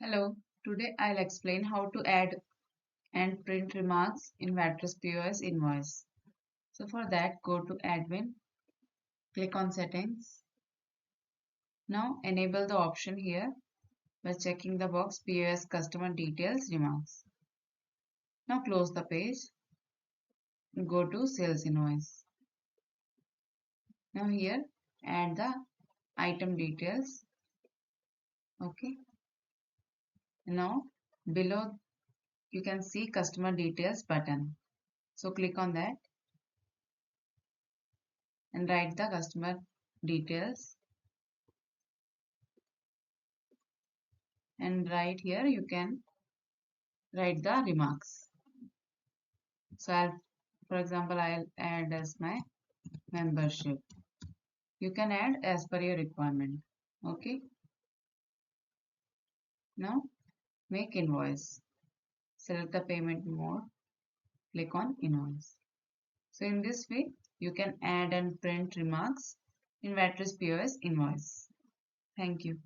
Hello, today I'll explain how to add and print remarks in Vatrix POS invoice. So for that, go to Admin, click on Settings. Now enable the option here by checking the box POS Customer Details Remarks. Now close the page, go to Sales Invoice. Now here add the item details. Okay. Now below you can see Customer Details button. So click on that and write the customer details. And right here you can write the remarks. So for example, I'll add as my membership. You can add as per your requirement. Okay. Now make invoice. Select the payment mode. Click on invoice. So in this way, you can add and print remarks in Vatrix POS invoice. Thank you.